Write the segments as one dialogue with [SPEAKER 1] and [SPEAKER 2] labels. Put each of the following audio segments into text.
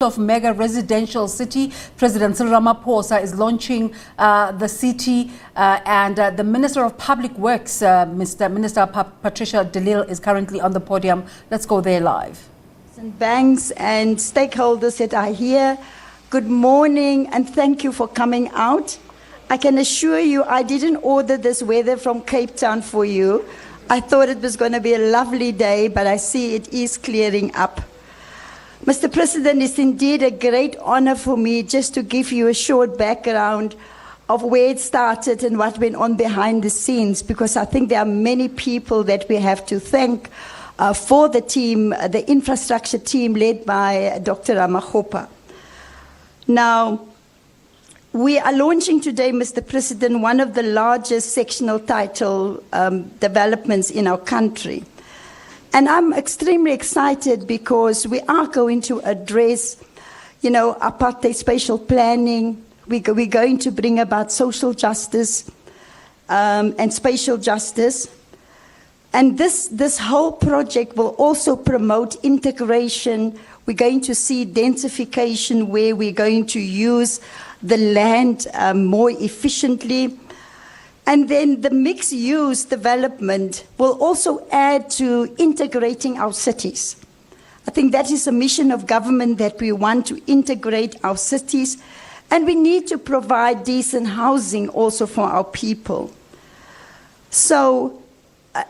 [SPEAKER 1] Of Mega Residential City. President Cyril Ramaphosa is launching the city and the Minister of Public Works, Minister Patricia de Lille, is currently on the podium. Let's go there live.
[SPEAKER 2] Banks and stakeholders that are here, good morning and thank you for coming out. I can assure you I didn't order this weather from Cape Town for you. I thought it was going to be a lovely day, but I see it is clearing up. Mr. President, it's indeed a great honor for me just to give you a short background of where it started and what went on behind the scenes, because I think there are many people that we have to thank for the team, the infrastructure team led by Dr. Ramaphosa. Now, we are launching today, Mr. President, one of the largest sectional title developments in our country. And I'm extremely excited because we are going to address, apartheid spatial planning. We're going to bring about social justice and spatial justice. And this whole project will also promote integration. We're going to see densification where we're going to use the land more efficiently. And then the mixed-use development will also add to integrating our cities. I think that is a mission of government, that we want to integrate our cities, and we need to provide decent housing also for our people. So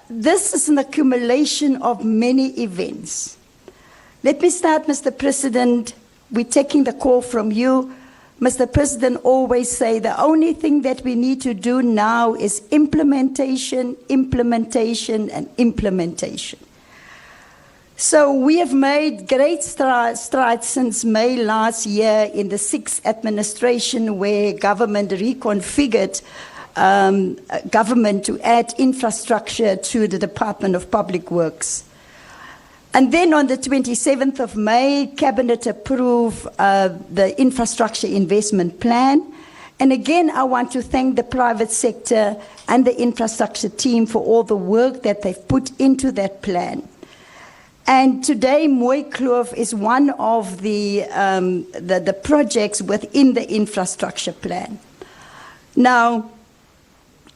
[SPEAKER 2] this is an accumulation of many events. Let me start, Mr. President. We're taking the call from you. Mr. President always say the only thing that we need to do now is implementation, implementation, and implementation. So we have made great strides since May last year in the 6th administration, where government reconfigured government to add infrastructure to the Department of Public Works. And then on the 27th of May, Cabinet approved the Infrastructure Investment Plan. And again, I want to thank the private sector and the infrastructure team for all the work that they've put into that plan. And today, Mooikloof is one of the projects within the infrastructure plan. Now,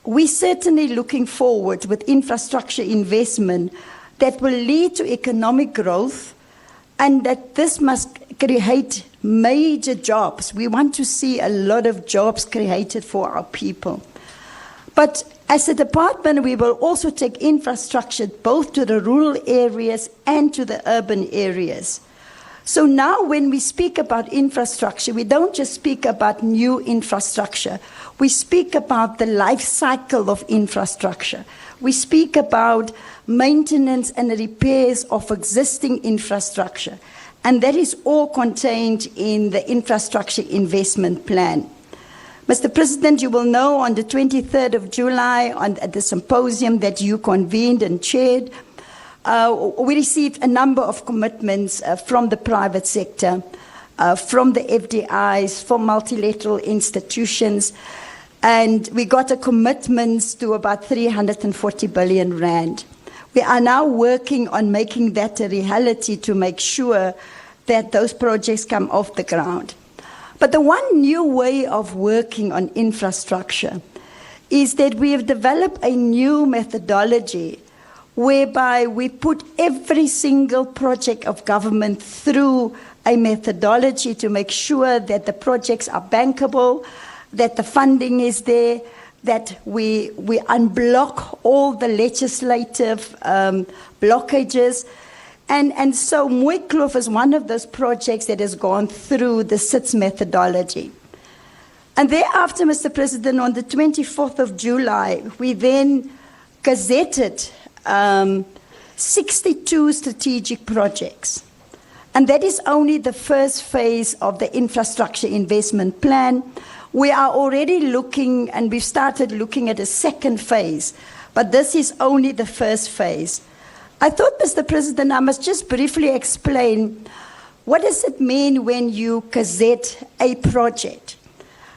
[SPEAKER 2] we're certainly looking forward with infrastructure investment that will lead to economic growth, and that this must create major jobs. We want to see a lot of jobs created for our people. But as a department, we will also take infrastructure both to the rural areas and to the urban areas. So now when we speak about infrastructure, we don't just speak about new infrastructure. We speak about the life cycle of infrastructure. We speak about maintenance and repairs of existing infrastructure. And that is all contained in the infrastructure investment plan. Mr. President, you will know on the 23rd of July, at the symposium that you convened and chaired, we received a number of commitments from the private sector, from the FDIs, from multilateral institutions, and we got a commitment to about 340 billion rand. We are now working on making that a reality to make sure that those projects come off the ground. But the one new way of working on infrastructure is that we have developed a new methodology whereby we put every single project of government through a methodology to make sure that the projects are bankable, that the funding is there, that we unblock all the legislative blockages. And so Mooikloof is one of those projects that has gone through the SITS methodology. And thereafter, Mr. President, on the 24th of July, we then gazetted 62 strategic projects. And that is only the first phase of the infrastructure investment plan. We are already looking, and we've started looking at a second phase, but this is only the first phase. I thought, Mr. President, I must just briefly explain what does it mean when you gazette a project.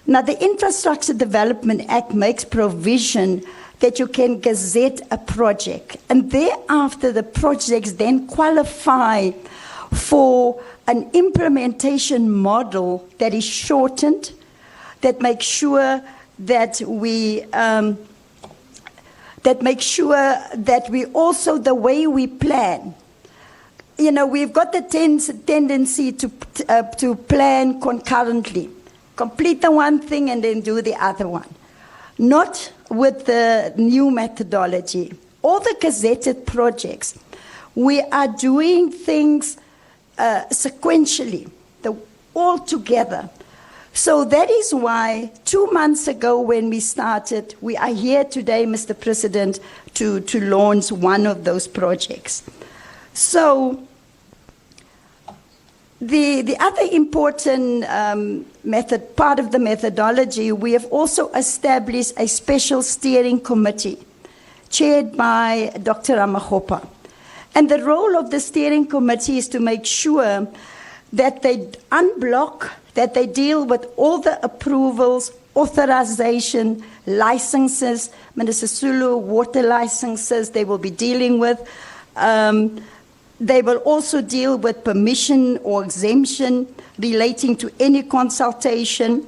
[SPEAKER 2] Now, the Infrastructure Development Act makes provision that you can gazette a project, and thereafter the projects then qualify for an implementation model that is shortened, that makes sure that we also, the way we plan. You know, we've got the tendency to plan concurrently, complete the one thing and then do the other one. Not with the new methodology. All the gazetted projects, we are doing things sequentially, all together. So that is why 2 months ago when we started, we are here today, Mr. President, to launch one of those projects. So the other important part of the methodology, we have also established a special steering committee chaired by Dr. Ramaphosa. And the role of the steering committee is to make sure that they unblock, that they deal with all the approvals, authorization, licenses, Minister Sulu, water licenses they will be dealing with. They will also deal with permission or exemption relating to any consultation.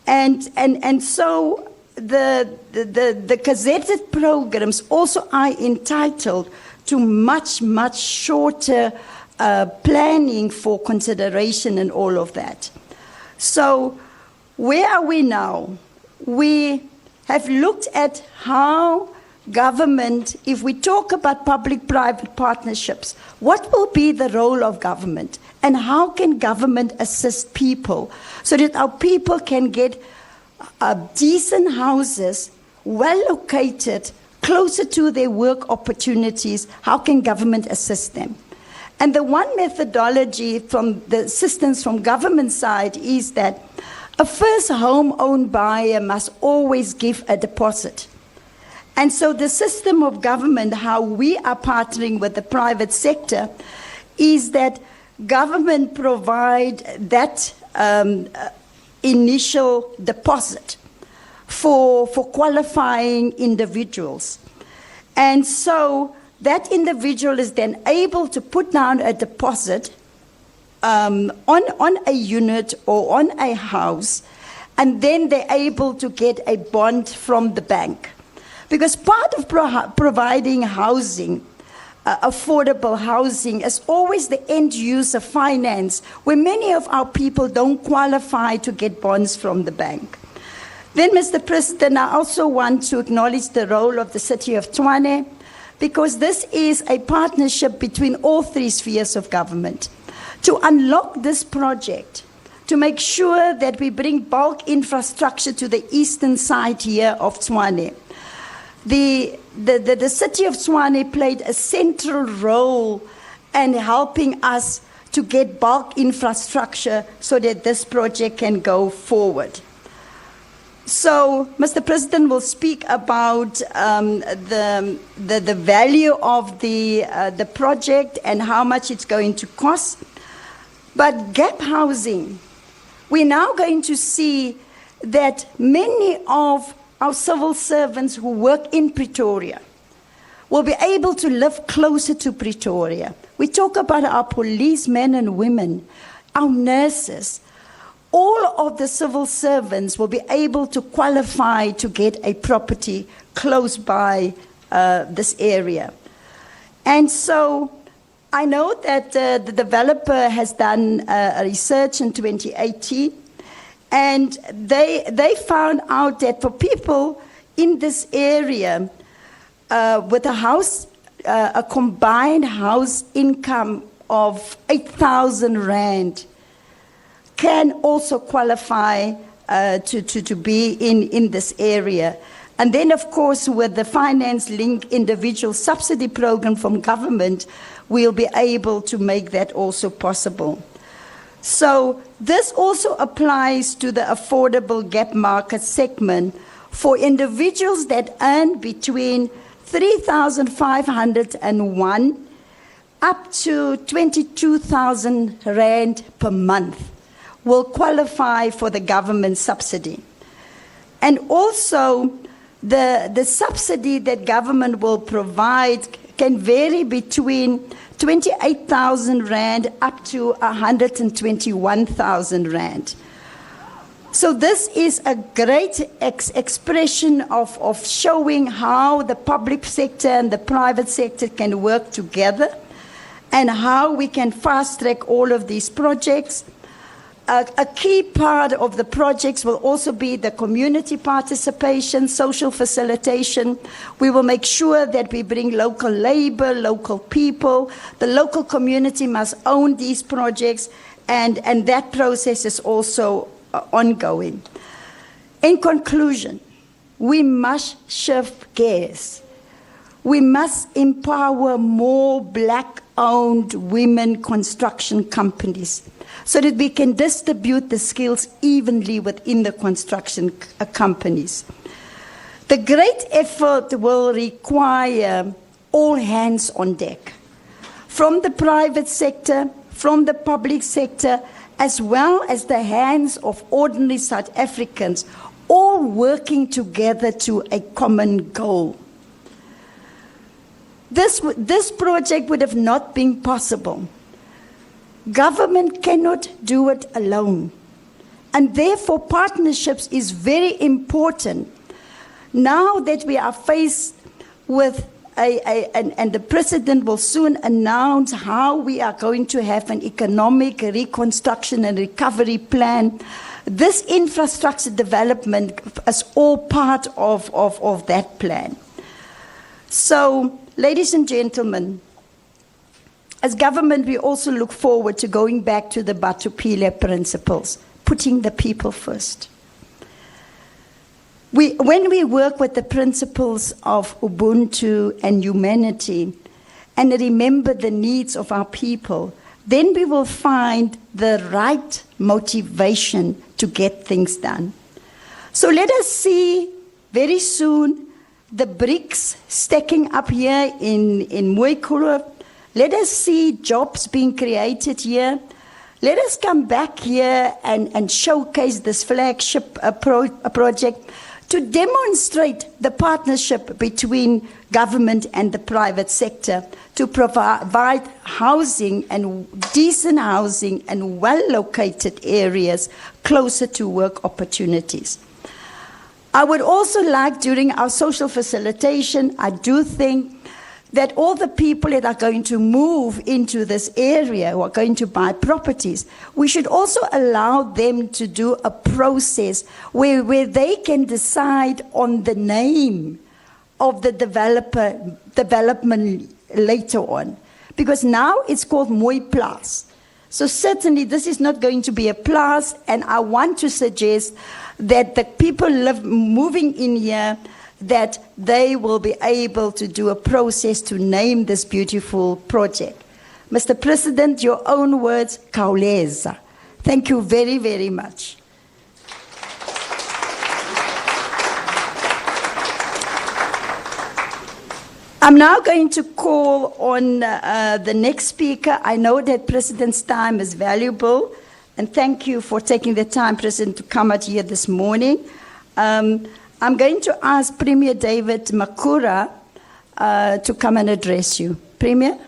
[SPEAKER 2] And so the gazetted programs also are entitled to much, much shorter planning for consideration and all of that. So where are we now? We have looked at how government, if we talk about public-private partnerships, what will be the role of government? And how can government assist people so that our people can get decent houses, well located, closer to their work opportunities? How can government assist them? And the one methodology from the assistance from government side is that a first home-owned buyer must always give a deposit. And so the system of government, how we are partnering with the private sector, is that government provide that initial deposit for qualifying individuals. And so that individual is then able to put down a deposit on a unit or on a house, and then they're able to get a bond from the bank. Because part of providing housing, affordable housing, is always the end user finance, where many of our people don't qualify to get bonds from the bank. Then, Mr. President, I also want to acknowledge the role of the City of Tshwane, because this is a partnership between all three spheres of government to unlock this project, to make sure that we bring bulk infrastructure to the eastern side here of Tshwane. The City of Tshwane played a central role in helping us to get bulk infrastructure so that this project can go forward. So, Mr. President will speak about the value of the project and how much it's going to cost. But gap housing, we're now going to see that many of our civil servants who work in Pretoria will be able to live closer to Pretoria. We talk about our policemen and women, our nurses. All of the civil servants will be able to qualify to get a property close by this area. And so I know that the developer has done research in 2018, and they found out that for people in this area with a combined house income of 8,000 rand, can also qualify to be in this area. And then, of course, with the finance-linked individual subsidy program from government, we'll be able to make that also possible. So this also applies to the affordable gap market segment for individuals that earn between 3,501 up to 22,000 rand per month will qualify for the government subsidy. And also, the subsidy that government will provide can vary between 28,000 Rand up to 121,000 Rand. So this is a great expression of showing how the public sector and the private sector can work together and how we can fast-track all of these projects. A key part of the projects will also be the community participation, social facilitation. We will make sure that we bring local labor, local people. The local community must own these projects, and that process is also ongoing. In conclusion, we must shift gears. We must empower more black-owned women construction companies so that we can distribute the skills evenly within the construction companies. The great effort will require all hands on deck, from the private sector, from the public sector, as well as the hands of ordinary South Africans, all working together to a common goal. This project would have not been possible. Government cannot do it alone. And therefore, partnerships is very important. Now that we are faced with and the President will soon announce how we are going to have an economic reconstruction and recovery plan, this infrastructure development is all part of that plan. So, ladies and gentlemen, as government, we also look forward to going back to the Batupile principles, putting the people first. When we work with the principles of Ubuntu and humanity and remember the needs of our people, then we will find the right motivation to get things done. So let us see very soon the bricks stacking up here in Mooikloof. Let us see jobs being created here. Let us come back here and showcase this flagship project to demonstrate the partnership between government and the private sector to provide housing and decent housing and well-located areas closer to work opportunities. I would also like, during our social facilitation, I do think that all the people that are going to move into this area who are going to buy properties, we should also allow them to do a process where they can decide on the name of the development later on. Because now it's called Mooikloof. So certainly this is not going to be a plus, and I want to suggest that the people moving in here, that they will be able to do a process to name this beautiful project. Mr. President, your own words, Kauleza. Thank you very, very much. I'm now going to call on the next speaker. I know that President's time is valuable, and thank you for taking the time, President, to come out here this morning. I'm going to ask Premier David Makura to come and address you. Premier?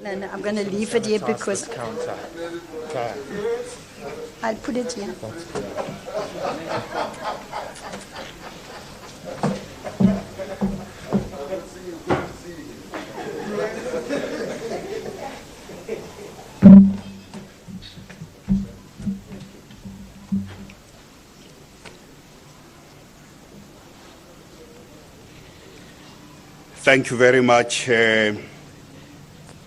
[SPEAKER 2] No, I'm going to leave it here because I'll put it here.
[SPEAKER 3] Thank you very much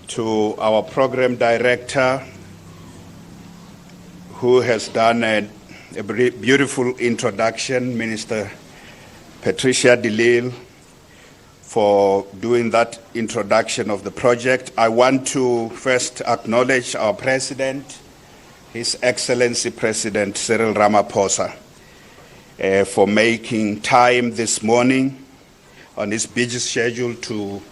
[SPEAKER 3] to our program director, who has done a beautiful introduction, Minister Patricia de Lille, for doing that introduction of the project. I want to first acknowledge our President, His Excellency President Cyril Ramaphosa, for making time this morning on his busy schedule to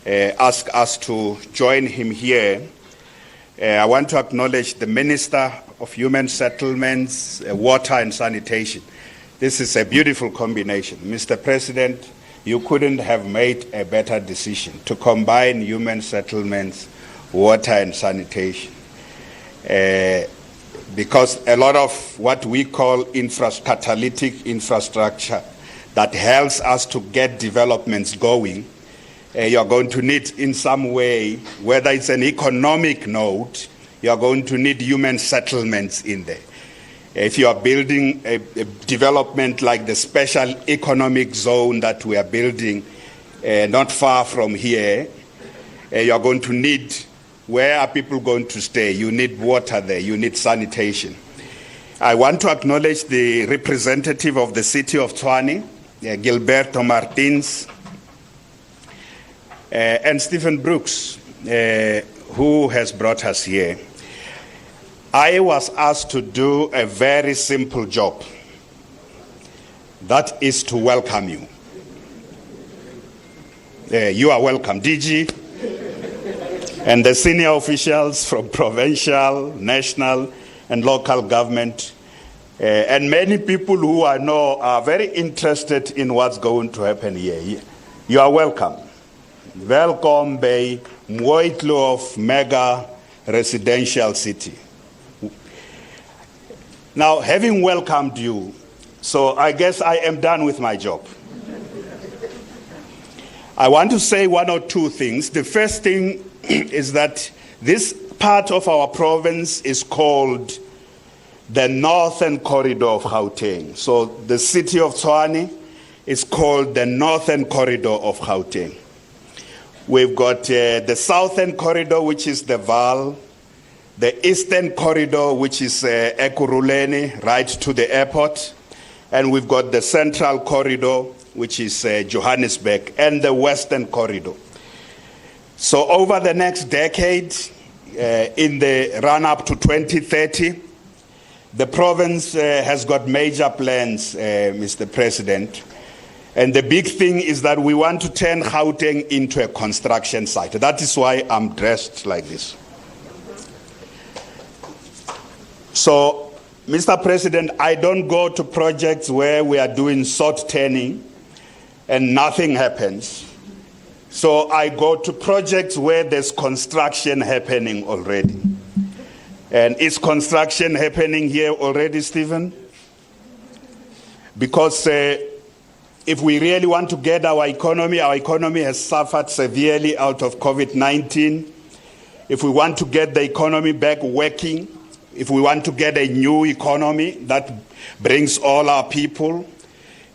[SPEAKER 3] asked us to join him here. I want to acknowledge the Minister of Human Settlements, Water and Sanitation. This is a beautiful combination. Mr. President, you couldn't have made a better decision to combine human settlements, water and sanitation. Because a lot of what we call catalytic infrastructure that helps us to get developments going, you're going to need in some way, whether it's an economic node, you're going to need human settlements in there. If you are building a development like the special economic zone that we are building not far from here, you're going to need, where are people going to stay? You need water there, you need sanitation. I want to acknowledge the representative of the city of Tshwane, Gilberto Martins, and Stephen Brooks, who has brought us here. I was asked to do a very simple job. That is to welcome you. You are welcome, DG, and the senior officials from provincial, national, and local government, and many people who I know are very interested in what's going to happen here. You are welcome. Welcome by Mooikloof Mega Residential City. Now, having welcomed you, so I guess I am done with my job. I want to say one or two things. The first thing is that this part of our province is called the Northern Corridor of Gauteng. So the city of Tshwane is called the Northern Corridor of Gauteng. We've got the Southern Corridor, which is the Vaal, the Eastern Corridor, which is Ekurhuleni, right to the airport, and we've got the Central Corridor, which is Johannesburg, and the Western Corridor. So over the next decade, in the run-up to 2030, the province has got major plans, Mr. President. And the big thing is that we want to turn Gauteng into a construction site. That is why I'm dressed like this. So, Mr. President, I don't go to projects where we are doing sod turning and nothing happens. So I go to projects where there's construction happening already. And is construction happening here already, Stephen? Because if we really want to get our economy has suffered severely out of COVID-19. If we want to get the economy back working, if we want to get a new economy that brings all our people,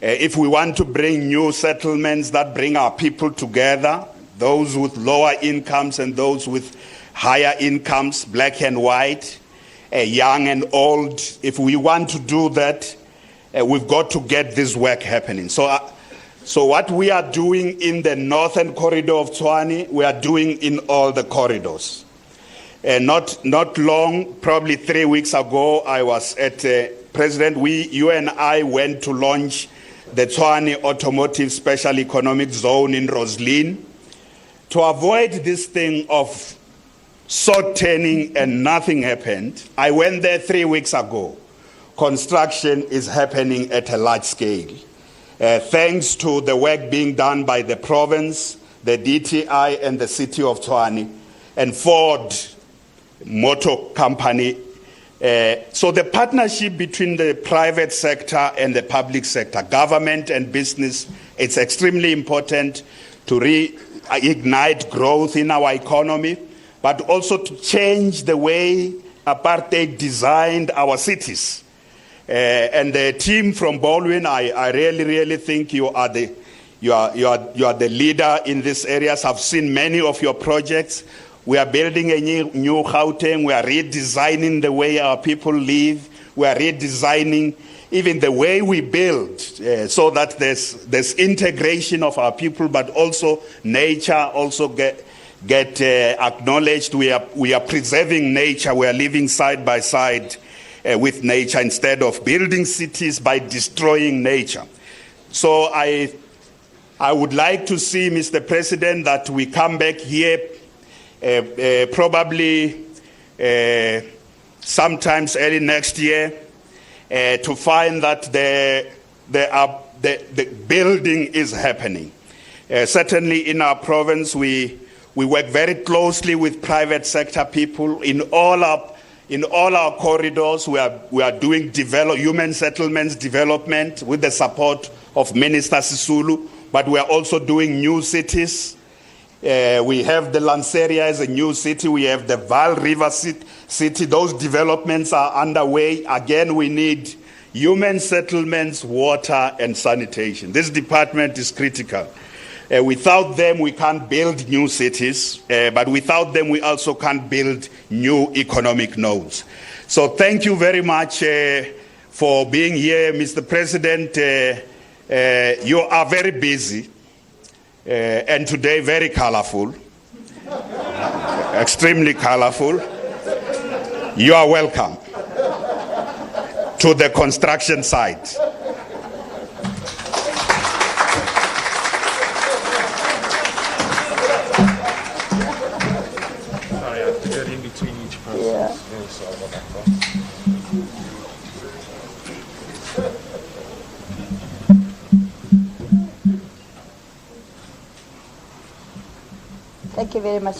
[SPEAKER 3] if we want to bring new settlements that bring our people together, those with lower incomes and those with higher incomes, black and white, young and old, if we want to do that, we've got to get this work happening. So what we are doing in the Northern Corridor of Tshwane, we are doing in all the corridors. Not long, probably 3 weeks ago, I was at President. You and I went to launch the Tshwane Automotive Special Economic Zone in Roslyn. To avoid this thing of sod turning and nothing happened, I went there 3 weeks ago. Construction is happening at a large scale. Thanks to the work being done by the province, the DTI, and the city of Tshwane, and Ford Motor Company. So the partnership between the private sector and the public sector, government and business, it's extremely important to reignite growth in our economy, but also to change the way apartheid designed our cities. And the team from Baldwin, I really think you are the leader in these areas. I've seen many of your projects. We are building a new Gauteng. We are redesigning the way our people live. We are redesigning even the way we build, so that there's integration of our people, but also nature also get acknowledged. We are preserving nature. We are living side by side with nature instead of building cities by destroying nature. So I I would like to see, Mr. President, that we come back here probably sometimes early next year to find that the building is happening. Certainly in our province, we work very closely with private sector people in all our corridors. We are doing human settlements development with the support of Minister Sisulu, but we are also doing new cities. We have the Lanseria as a new city. We have the Vaal River city. Those developments are underway. Again, we need human settlements, water, and sanitation. This department is critical. Without them, we can't build new cities, but without them, we also can't build new economic nodes. So thank you very much for being here, Mr. President. You are very busy, and today very colorful, extremely colorful. You are welcome to the construction site.
[SPEAKER 2] Thank you very much.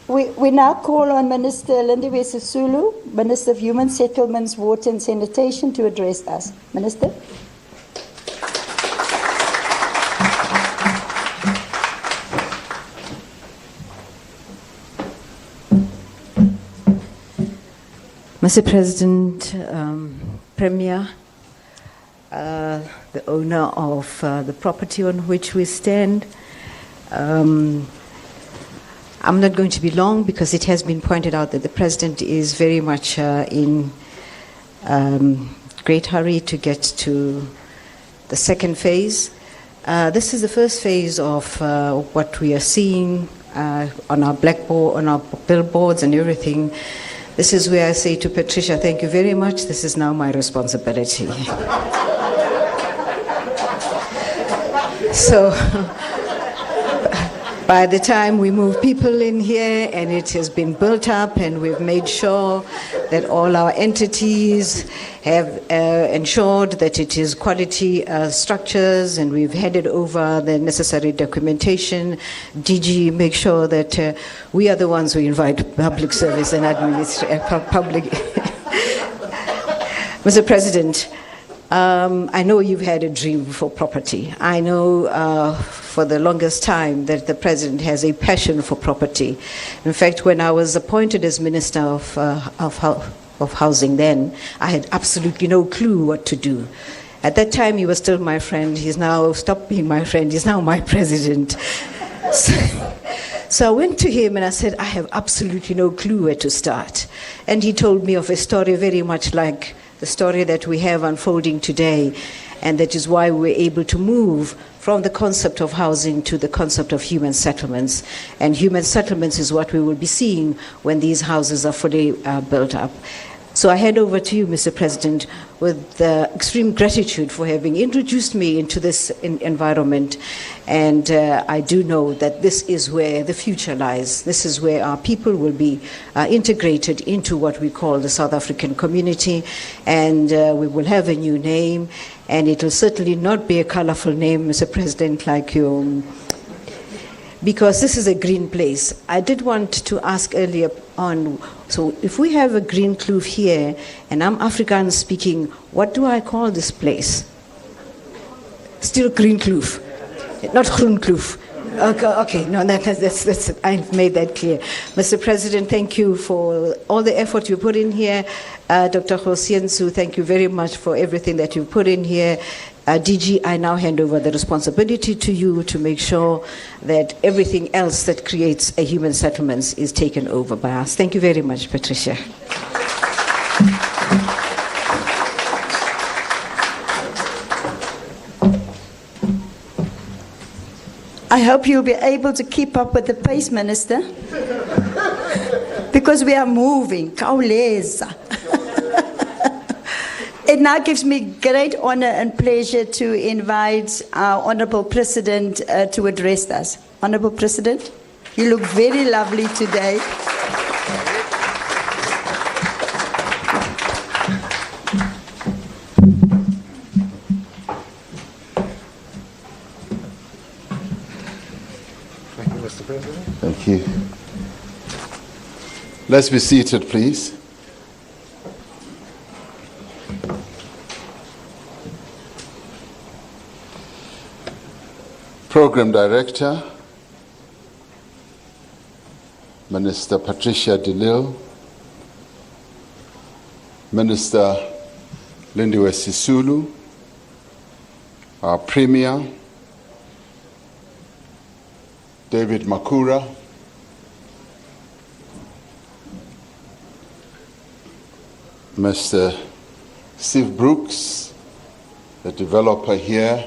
[SPEAKER 2] We now call on Minister Lindiwe Sisulu, Minister of Human Settlements, Water and Sanitation, to address us. Minister.
[SPEAKER 4] Mr. President, Premier, the owner of the property on which we stand, I'm not going to be long because it has been pointed out that the President is very much in great hurry to get to the second phase. This is the first phase of what we are seeing on our blackboard, on our billboards and everything. This is where I say to Patricia, thank you very much. This is now my responsibility. So by the time we move people in here and it has been built up and we've made sure that all our entities have ensured that it is quality structures and we've handed over the necessary documentation, DG make sure that we are the ones who invite public service and public. Mr. President, I know you've had a dream for property. I know for the longest time that the President has a passion for property. In fact, when I was appointed as Minister of Housing then, I had absolutely no clue what to do. At that time, he was still my friend. He's now stopped being my friend. He's now my President. So I went to him and I said, I have absolutely no clue where to start. And he told me of a story very much like the story that we have unfolding today, and that is why we're able to move from the concept of housing to the concept of human settlements. And human settlements is what we will be seeing when these houses are fully built up. So I hand over to you, Mr. President, with extreme gratitude for having introduced me into this environment. And I do know that this is where the future lies. This is where our people will be integrated into what we call the South African community. And we will have a new name. And it will certainly not be a colorful name, Mr. President, like you. Because this is a green place. I did want to ask earlier on, so if we have a green kloof here, and I'm Afrikaans speaking, what do I call this place? Still green kloof, not groen kloof. Okay, no, that's, I've made that clear. Mr. President, thank you for all the effort you put in here. Dr. Hosiensu, thank you very much for everything that you put in here. DG, I now hand over the responsibility to you to make sure that everything else that creates a human settlements is taken over by us. Thank you very much, Patricia.
[SPEAKER 2] I hope you'll be able to keep up with the pace, Minister. Because we are moving. Kauleza. It now gives me great honor and pleasure to invite our Honorable President to address us. Honorable President, you look very lovely today.
[SPEAKER 5] Thank you, Mr. President.
[SPEAKER 6] Thank you. Let's be seated, please. Program Director, Minister Patricia de Lille, Minister Lindiwe Sisulu, our Premier, David Makura, Mr. Steve Brooks, the developer here,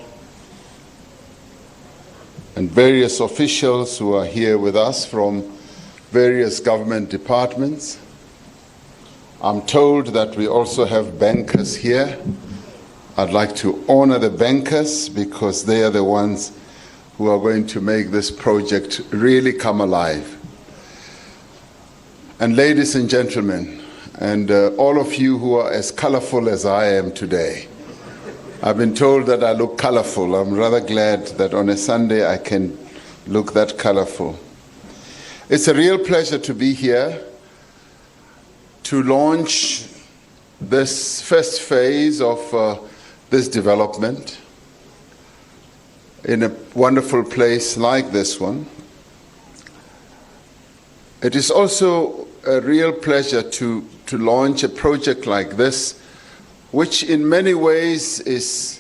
[SPEAKER 6] and various officials who are here with us from various government departments. I'm told that we also have bankers here. I'd like to honor the bankers because they are the ones who are going to make this project really come alive. And ladies and gentlemen, and all of you who are as colorful as I am today, I've been told that I look colorful. I'm rather glad that on a Sunday I can look that colorful. It's a real pleasure to be here to launch this first phase of this development in a wonderful place like this one. It is also a real pleasure to launch a project like this, which in many ways is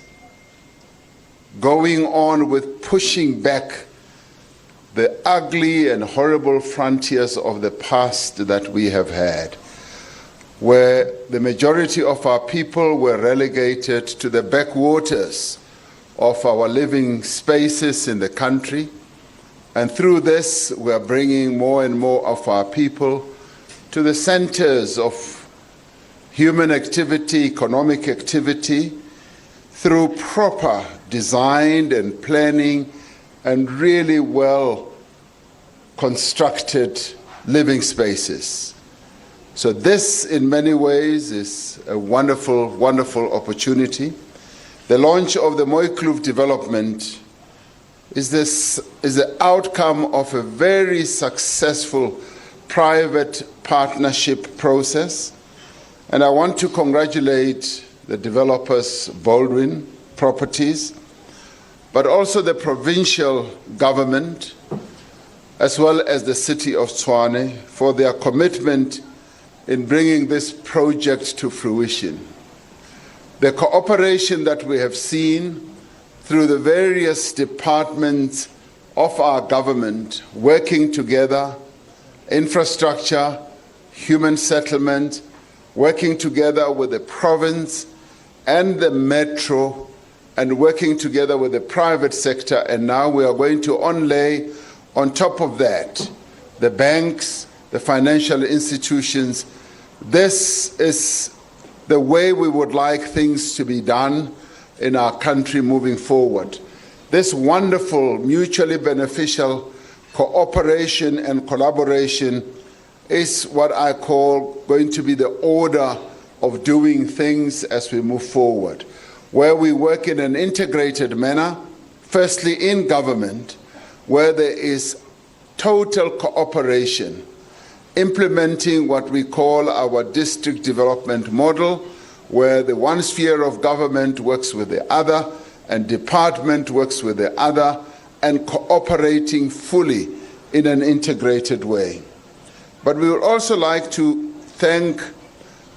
[SPEAKER 6] going on with pushing back the ugly and horrible frontiers of the past that we have had, where the majority of our people were relegated to the backwaters of our living spaces in the country. And through this, we are bringing more and more of our people to the centers of human activity, economic activity, through proper design and planning and really well constructed living spaces. So this, in many ways, is a wonderful, wonderful opportunity. The launch of the Mooikloof development is the outcome of a very successful private partnership process. And I want to congratulate the developers, Baldwin Properties, but also the provincial government, as well as the city of Tshwane, for their commitment in bringing this project to fruition. The cooperation that we have seen through the various departments of our government working together, infrastructure, human settlement, working together with the province and the metro, and working together with the private sector. And now we are going to onlay on top of that the banks, the financial institutions. This is the way we would like things to be done in our country moving forward. This wonderful, mutually beneficial cooperation and collaboration is what I call going to be the order of doing things as we move forward, where we work in an integrated manner, firstly in government, where there is total cooperation, implementing what we call our district development model, where the one sphere of government works with the other and department works with the other, and cooperating fully in an integrated way. But we would also like to thank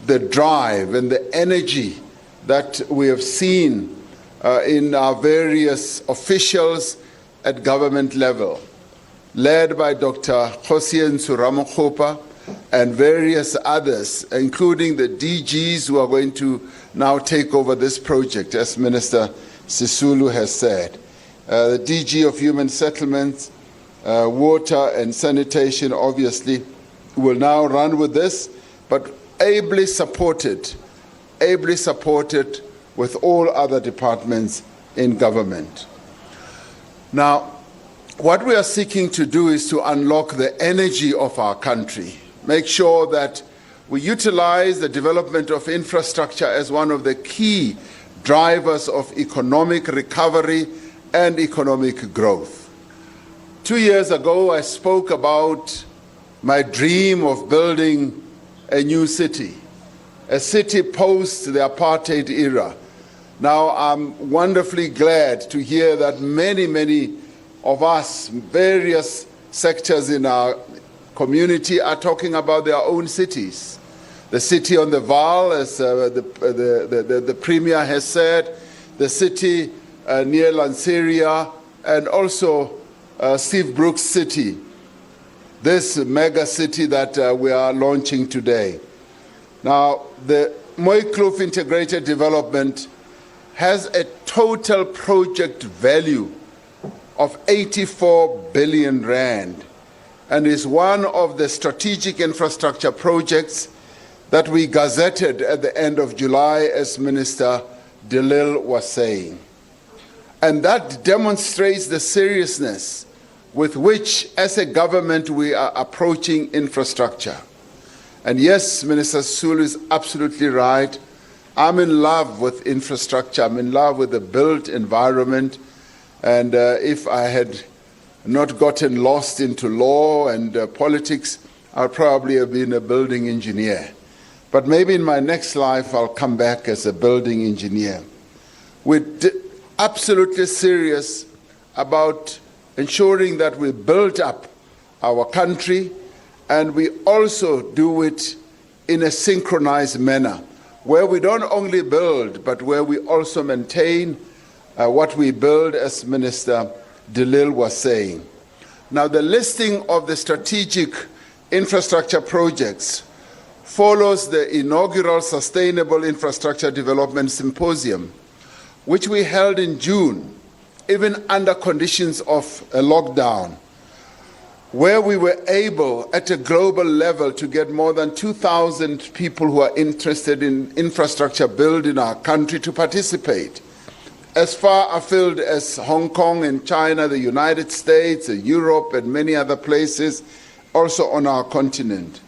[SPEAKER 6] the drive and the energy that we have seen in our various officials at government level, led by Dr. Cyril Ramaphosa and various others, including the DGs who are going to now take over this project, as Minister Sisulu has said. The DG of Human Settlements, Water and Sanitation, obviously, will now run with this, but ably supported ably supported with all other departments in government. Now, what we are seeking to do is to unlock the energy of our country, make sure that we utilize the development of infrastructure as one of the key drivers of economic recovery and economic growth. 2 years ago, I spoke about my dream of building a new city, a city post the apartheid era. Now, I'm wonderfully glad to hear that many of us, various sectors in our community, are talking about their own cities. The city on the Vaal, as the Premier has said, the city near Lanseria, and also Steve Brooks City, this mega city that we are launching today. Now, the Mooikloof Integrated Development has a total project value of 84 billion rand and is one of the strategic infrastructure projects that we gazetted at the end of July, as Minister Delil was saying. And that demonstrates the seriousness with which, as a government, we are approaching infrastructure. And yes, Minister Sulu is absolutely right. I'm in love with infrastructure. I'm in love with the built environment. And if I had not gotten lost into law and politics, I'd probably have been a building engineer. But maybe in my next life, I'll come back as a building engineer. We're absolutely serious about ensuring that we build up our country, and we also do it in a synchronized manner, where we don't only build, but where we also maintain what we build, as Minister Delil was saying. Now, the listing of the strategic infrastructure projects follows the inaugural Sustainable Infrastructure Development Symposium, which we held in June, even under conditions of a lockdown, where we were able at a global level to get more than 2,000 people who are interested in infrastructure build in our country to participate, as far afield as Hong Kong and China, the United States, Europe, and many other places, also on our continent.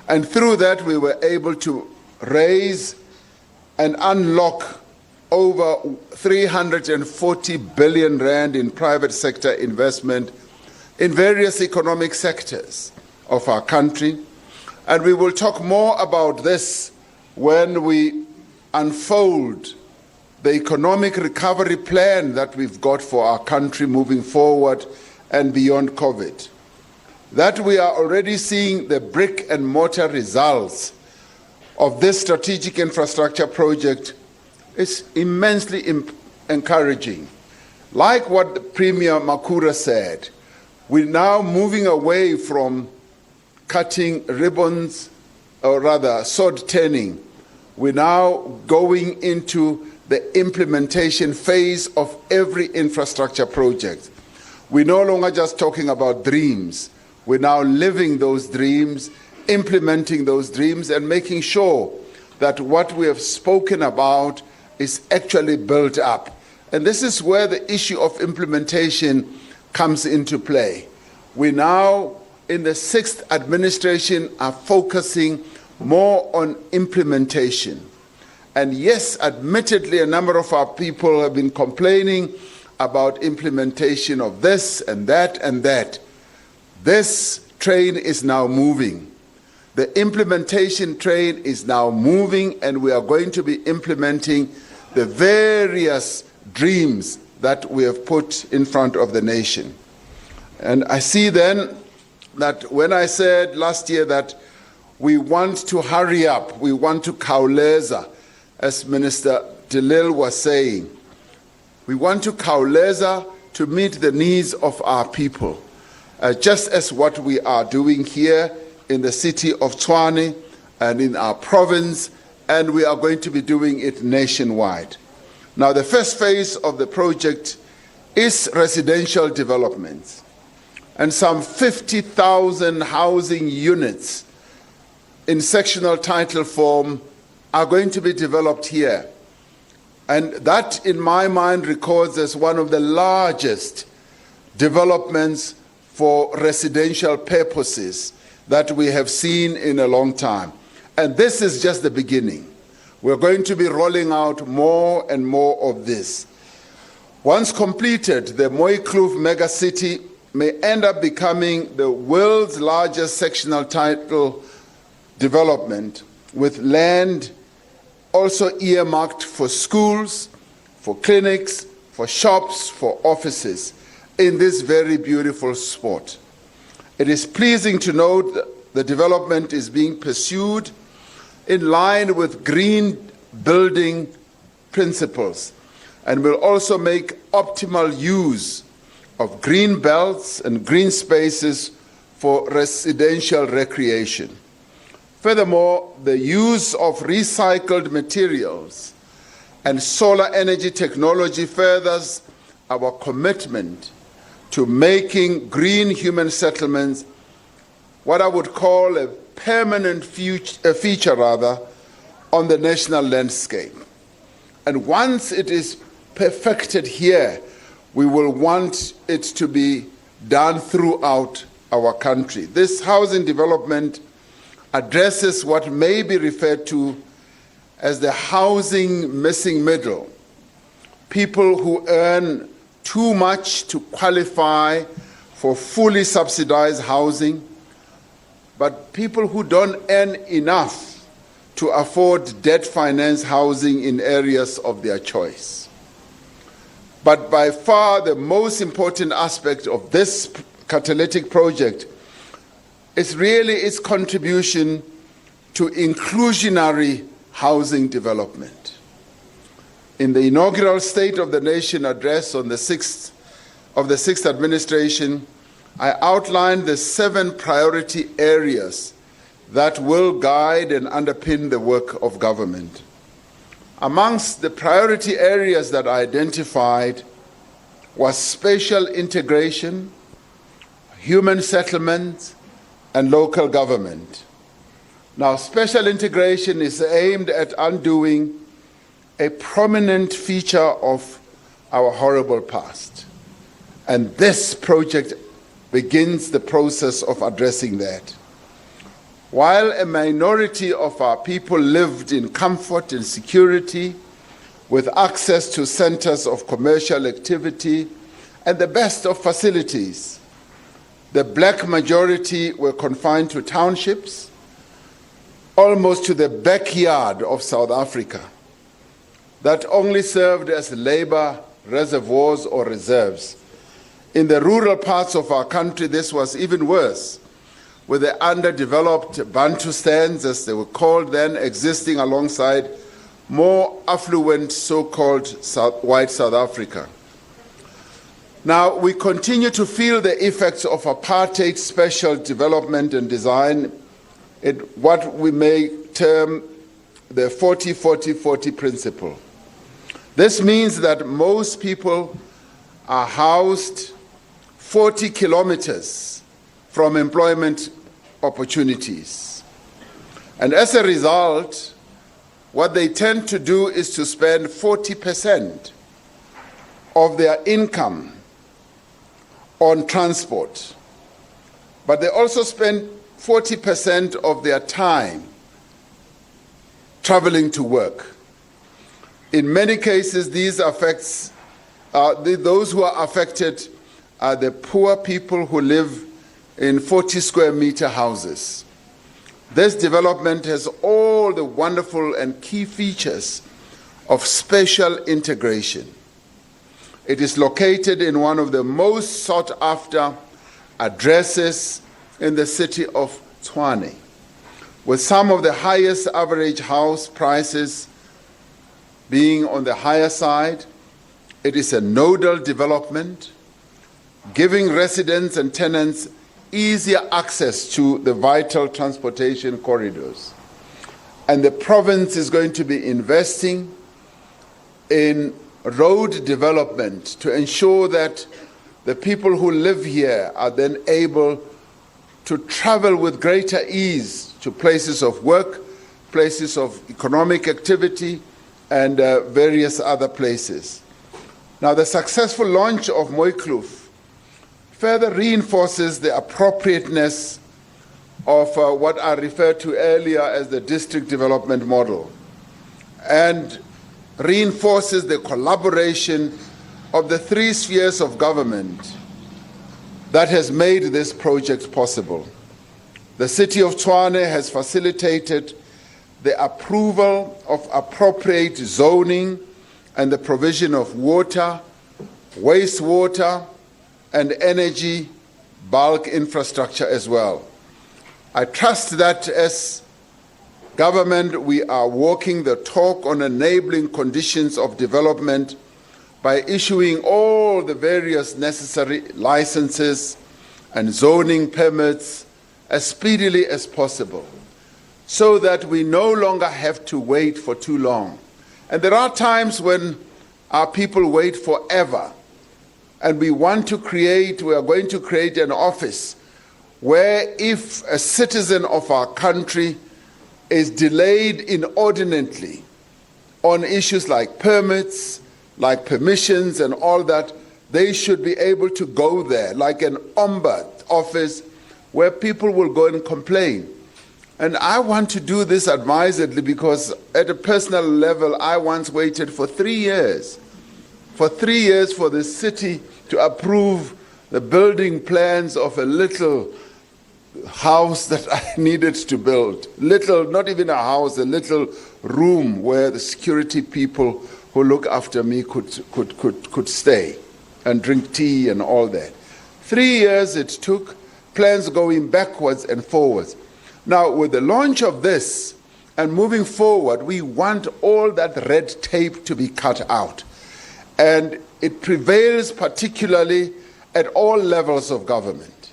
[SPEAKER 6] And through that, we were able to raise and unlock over 340 billion rand in private sector investment in various economic sectors of our country. And we will talk more about this when we unfold the economic recovery plan that we've got for our country moving forward and beyond COVID. That we are already seeing the brick and mortar results of this strategic infrastructure project is immensely encouraging. Like what Premier Makura said, we're now moving away from cutting ribbons, or rather sword turning. We're now going into the implementation phase of every infrastructure project. We're no longer just talking about dreams. We're now living those dreams, implementing those dreams, and making sure that what we have spoken about is actually built up. And this is where the issue of implementation comes into play. We now, in the 6th administration, are focusing more on implementation. And yes, admittedly, a number of our people have been complaining about implementation of this and that and that. This train is now moving. The implementation train is now moving, and we are going to be implementing the various dreams that we have put in front of the nation. And I see then that when I said last year that we want to hurry up, we want to khawuleza, as Minister Delil was saying, we want to khawuleza to meet the needs of our people. Just as what we are doing here in the city of Tshwane and in our province, and we are going to be doing it nationwide. Now, the first phase of the project is residential development, and some 50,000 housing units in sectional title form are going to be developed here. And that, in my mind, records as one of the largest developments for residential purposes that we have seen in a long time. And this is just the beginning. We're going to be rolling out more and more of this. Once completed, the Mooikloof Mega City may end up becoming the world's largest sectional title development, with land also earmarked for schools, for clinics, for shops, for offices in this very beautiful spot. It is pleasing to note that the development is being pursued in line with green building principles and will also make optimal use of green belts and green spaces for residential recreation. Furthermore, the use of recycled materials and solar energy technology furthers our commitment to making green human settlements what I would call a permanent feature on the national landscape. And once it is perfected here, we will want it to be done throughout our country. This housing development addresses what may be referred to as the housing missing middle. People who earn too much to qualify for fully subsidized housing, but people who don't earn enough to afford debt-financed housing in areas of their choice. But by far the most important aspect of this catalytic project is really its contribution to inclusionary housing development. In the inaugural State of the Nation address on the 6th administration, I outlined the 7 priority areas that will guide and underpin the work of government. Amongst the priority areas that I identified was spatial integration, human settlement, and local government. Now, spatial integration is aimed at undoing a prominent feature of our horrible past. And this project begins the process of addressing that. While a minority of our people lived in comfort and security, with access to centers of commercial activity and the best of facilities, the black majority were confined to townships, almost to the backyard of South Africa, that only served as labor reservoirs or reserves. In the rural parts of our country, this was even worse, with the underdeveloped Bantustans, as they were called then, existing alongside more affluent so-called white South Africa. Now, we continue to feel the effects of apartheid special development and design in what we may term the 40-40-40 principle. This means that most people are housed 40 kilometers from employment opportunities. And as a result, what they tend to do is to spend 40% of their income on transport. But they also spend 40% of their time traveling to work. In many cases, these affects those who are affected are the poor people who live in 40 square meter houses. This development has all the wonderful and key features of spatial integration. It is located in one of the most sought after addresses in the city of Tshwane, with some of the highest average house prices being on the higher side. It is a nodal development, giving residents and tenants easier access to the vital transportation corridors. And the province is going to be investing in road development to ensure that the people who live here are then able to travel with greater ease to places of work, places of economic activity, and various other places. Now, the successful launch of Mooikloof further reinforces the appropriateness of what I referred to earlier as the district development model, and reinforces the collaboration of the three spheres of government that has made this project possible. The City of Tshwane has facilitated the approval of appropriate zoning and the provision of water, wastewater, and energy bulk infrastructure as well. I trust that as government we are walking the talk on enabling conditions of development by issuing all the various necessary licenses and zoning permits as speedily as possible, so that we no longer have to wait for too long. And there are times when our people wait forever, and we are going to create an office where if a citizen of our country is delayed inordinately on issues like permits, like permissions and all that, they should be able to go there, like an ombud office where people will go and complain. And I want to do this advisedly because at a personal level, I once waited for 3 years. For 3 years for the city to approve the building plans of a little house that I needed to build. Little, not even a house, a little room where the security people who look after me could stay and drink tea and all that. 3 years it took, plans going backwards and forwards. Now, with the launch of this and moving forward, we want all that red tape to be cut out. And it prevails particularly at all levels of government,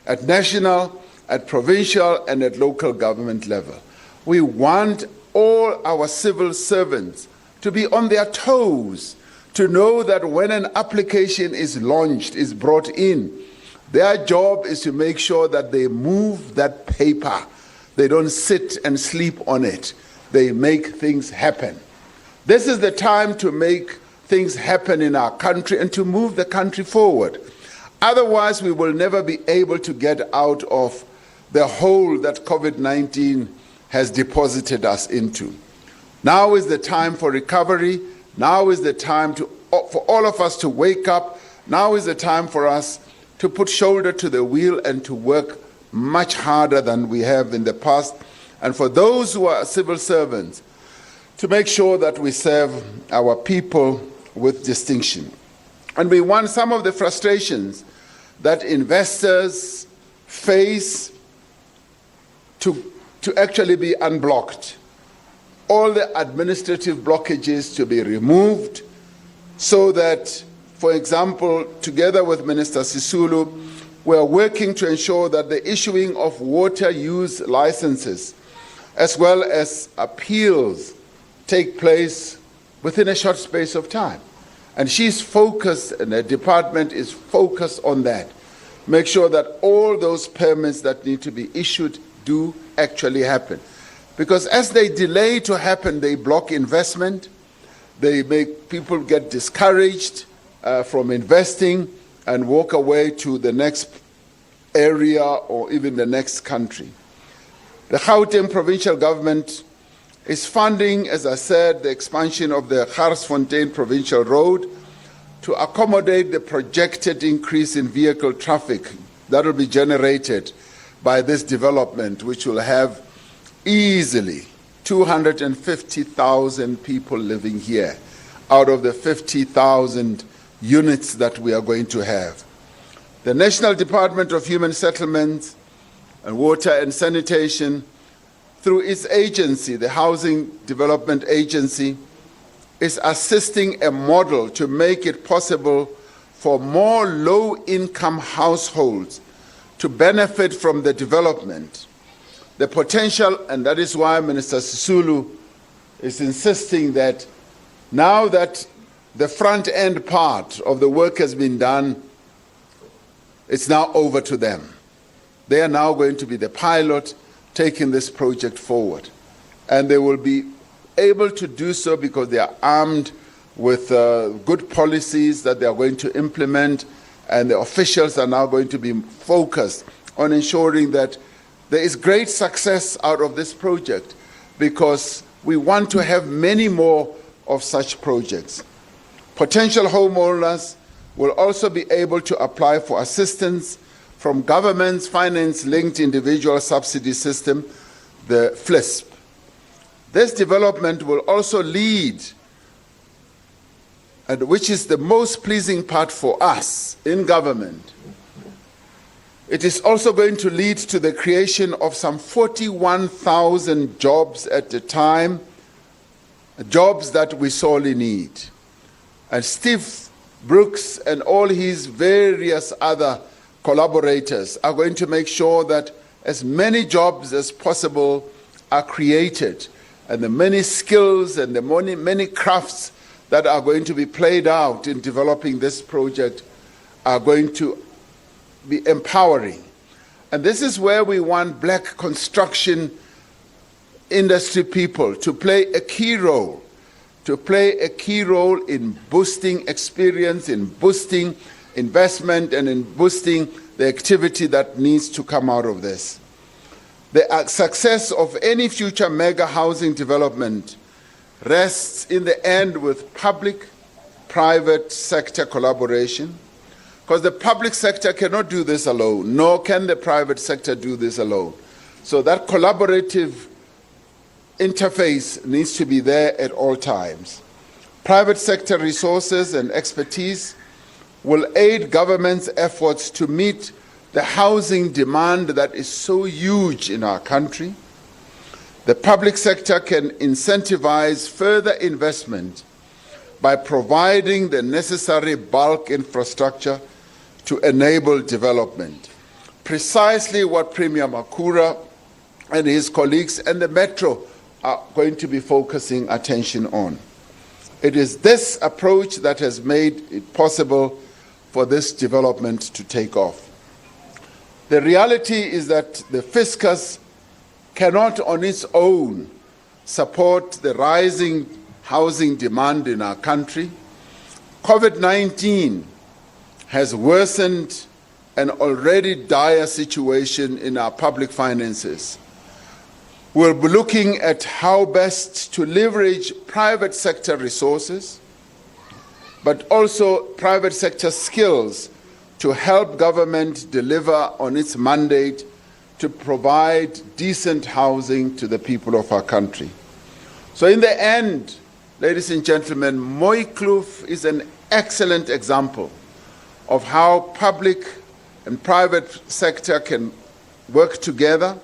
[SPEAKER 6] at national, at provincial, and at local government level. We want all our civil servants to be on their toes, to know that when an application is launched, is brought in, their job is to make sure that they move that paper. They don't sit and sleep on it. They make things happen. This is the time to make things happen in our country and to move the country forward. Otherwise, we will never be able to get out of the hole that COVID-19 has deposited us into. Now is the time for recovery. Now is the time for all of us to wake up. Now is the time for us to put shoulder to the wheel and to work much harder than we have in the past. And for those who are civil servants, to make sure that we serve our people with distinction. And we want some of the frustrations that investors face to actually be unblocked. All the administrative blockages to be removed so that, for example, together with Minister Sisulu, we are working to ensure that the issuing of water use licenses as well as appeals take place within a short space of time. And she's focused, and her department is focused on that. Make sure that all those permits that need to be issued do actually happen. Because as they delay to happen, they block investment, they make people get discouraged from investing and walk away to the next area or even the next country. The Gauteng provincial government is funding, as I said, the expansion of the Garsfontein provincial road to accommodate the projected increase in vehicle traffic that will be generated by this development, which will have easily 250,000 people living here out of the 50,000 units that we are going to have. The National Department of Human Settlements and Water and Sanitation, through its agency, the Housing Development Agency, is assisting a model to make it possible for more low-income households to benefit from the development. The potential, and that is why Minister Sisulu is insisting that now that the front-end part of the work has been done, it's now over to them. They are now going to be the pilot taking this project forward. and they will be able to do so because they are armed with good policies that they are going to implement, and the officials are now going to be focused on ensuring that there is great success out of this project, because we want to have many more of such projects. Potential homeowners will also be able to apply for assistance from government's finance-linked individual subsidy system, the FLISP. This development will also lead, and which is the most pleasing part for us in government, it is also going to lead to the creation of some 41,000 jobs at the time, jobs that we sorely need. And Steve Brooks and all his various other collaborators are going to make sure that as many jobs as possible are created, and the many skills and the many crafts that are going to be played out in developing this project are going to be empowering. And this is where we want black construction industry people to play a key role, in boosting experience, in boosting investment, and in boosting the activity that needs to come out of this. The success of any future mega housing development rests in the end with public-private sector collaboration, because the public sector cannot do this alone, nor can the private sector do this alone. So that collaborative interface needs to be there at all times. Private sector resources and expertise will aid government's efforts to meet the housing demand that is so huge in our country. The public sector can incentivize further investment by providing the necessary bulk infrastructure to enable development. Precisely what Premier Makura and his colleagues and the Metro are going to be focusing attention on. It is this approach that has made it possible for this development to take off. The reality is that the fiscus cannot on its own support the rising housing demand in our country. COVID-19 has worsened an already dire situation in our public finances. We'll be looking at how best to leverage private sector resources, but also private sector skills to help government deliver on its mandate to provide decent housing to the people of our country. So in the end, ladies and gentlemen, Mooikloof is an excellent example of how public and private sector can work together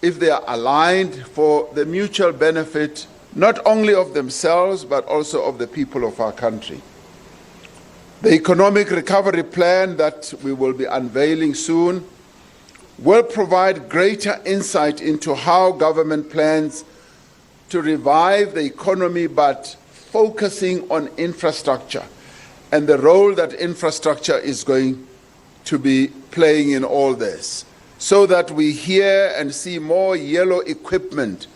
[SPEAKER 6] if they are aligned for the mutual benefit, not only of themselves, but also of the people of our country. The economic recovery plan that we will be unveiling soon will provide greater insight into how government plans to revive the economy, but focusing on infrastructure and the role that infrastructure is going to be playing in all this, so that we hear and see more yellow equipment.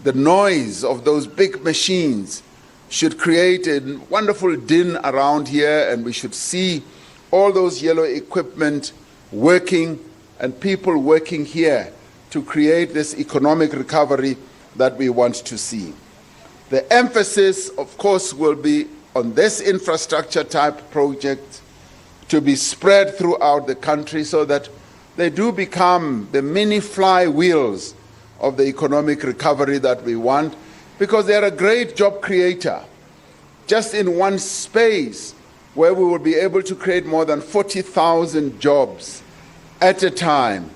[SPEAKER 6] The noise of those big machines should create a wonderful din around here, and we should see all those yellow equipment working and people working here to create this economic recovery that we want to see. The emphasis, of course, will be on this infrastructure type project to be spread throughout the country so that they do become the mini flywheels of the economic recovery that we want, because they are a great job creator. Just in one space where we will be able to create more than 40,000 jobs at a time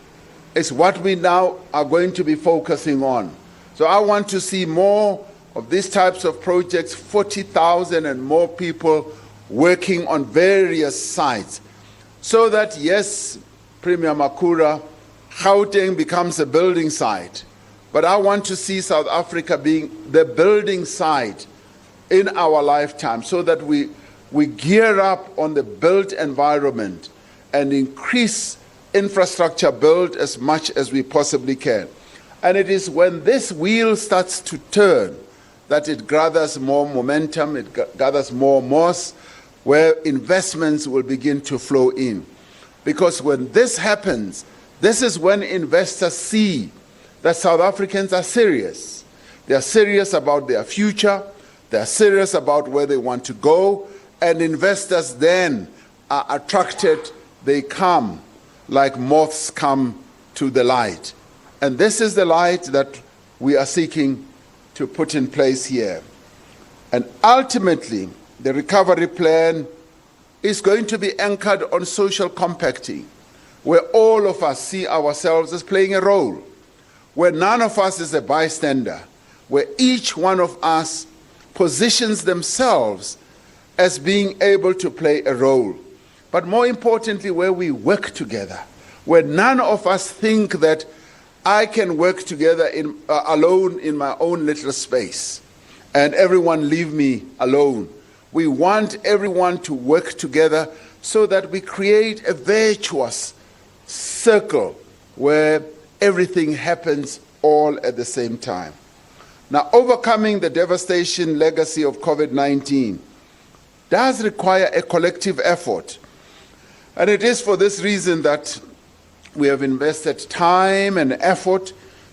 [SPEAKER 6] is what we now are going to be focusing on. So I want to see more of these types of projects, 40,000 and more people working on various sites, so that, yes, Premier Makura, Gauteng becomes a building site, but I want to see South Africa being the building site in our lifetime, so that we gear up on the built environment and increase infrastructure build as much as we possibly can. And it is when this wheel starts to turn that it gathers more momentum, it gathers more moss, where investments will begin to flow in. Because when this happens, this is when investors see that South Africans are serious. They are serious about their future, they are serious about where they want to go, and investors then are attracted, they come like moths come to the light. And this is the light that we are seeking to put in place here. And ultimately, the recovery plan is going to be anchored on social compacting, where all of us see ourselves as playing a role, where none of us is a bystander, where each one of us positions themselves as being able to play a role. But more importantly, where we work together, where none of us think that I can work together alone in my own little space, and everyone leave me alone. We want everyone to work together so that we create a virtuous circle where everything happens all at the same time. Now, overcoming the devastation legacy of COVID-19 does require a collective effort. And it is for this reason that we have invested time and effort